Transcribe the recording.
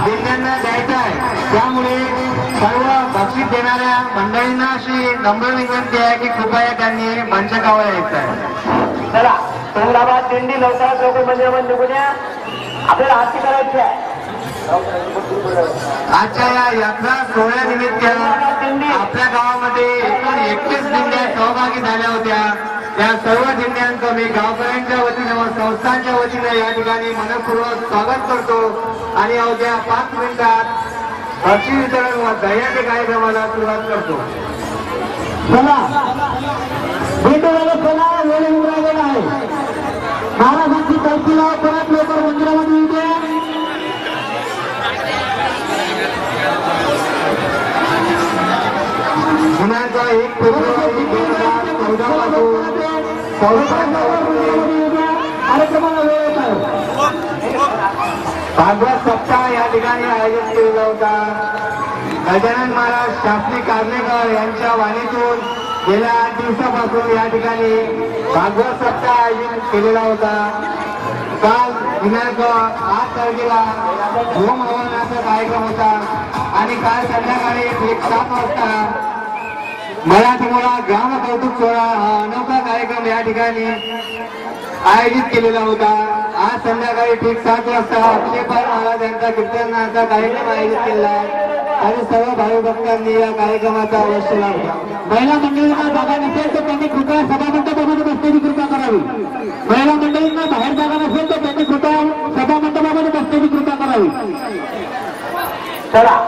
दिंड्यांना द्यायचा आहे। त्यामुळे सर्व बक्षीस देणाऱ्या मंडळींना अशी नम्र विनंती आहे की कृपया त्यांनी मंचकावर यायचं आहे। चला तुंगाबाद दिंडी लवकरात लवकर मंदिरामध्ये निघूया, आपल्याला आरती करायची आहे। आजच्या या यात्रा सोहळ्यानिमित्त आपल्या गावामध्ये एकूण 31 दिंड्या सहभागी झाल्या होत्या। त्या सर्व दिंड्यांचं मी गावकऱ्यांच्या वतीने व संस्थांच्या वतीने या ठिकाणी मनपूर्वक स्वागत करतो आणि अवघ्या 5 मिनिटात बक्षीस वितरण व दह्याच्या कार्यक्रमाला सुरुवात करतो। चला चला वेळ उरालेला आहे। महाराजांची कल्पी लाव परत लवकर मंदिरामध्ये येऊ द्या। दिनांक 1 फेब्रुवारी 2014 पासून कार्यक्रमाला वेळ येत आहे। भागवत सप्ताह या ठिकाणी आयोजित केलेला होता। गजानन महाराज शास्त्री कार्लेकर यांच्या वाणीतून गेल्या 8 दिवसापासून या ठिकाणी भागवत सप्ताह आयोजित केलेला होता। काल दिनांक 8 तारखेला होम हवनाचा कार्यक्रम होता आणि काल संध्याकाळी ठीक 7 वाजता मराठमोळा ग्राम कौतुक सोहळा हा अनोखा कार्यक्रम या ठिकाणी आयोजित केलेला होता। आज संध्याकाळी ठीक 7 वाजता अक्षयपाल महाराज यांचा कीर्तनाचा कार्यक्रम आयोजित केला आहे आणि सर्व भाविभक्तांनी या कार्यक्रमाचा अवश्य लाभ घ्या। महिला मंडळींना जागा नसेल तर त्यांनी कृपया सभामंडपामध्ये बसण्याची कृपा करावी। महिला मंडळींना बाहेर जागा नसेल तर त्यांनी कृपया सभामंडपामध्ये बसण्याची कृपा करावी। चला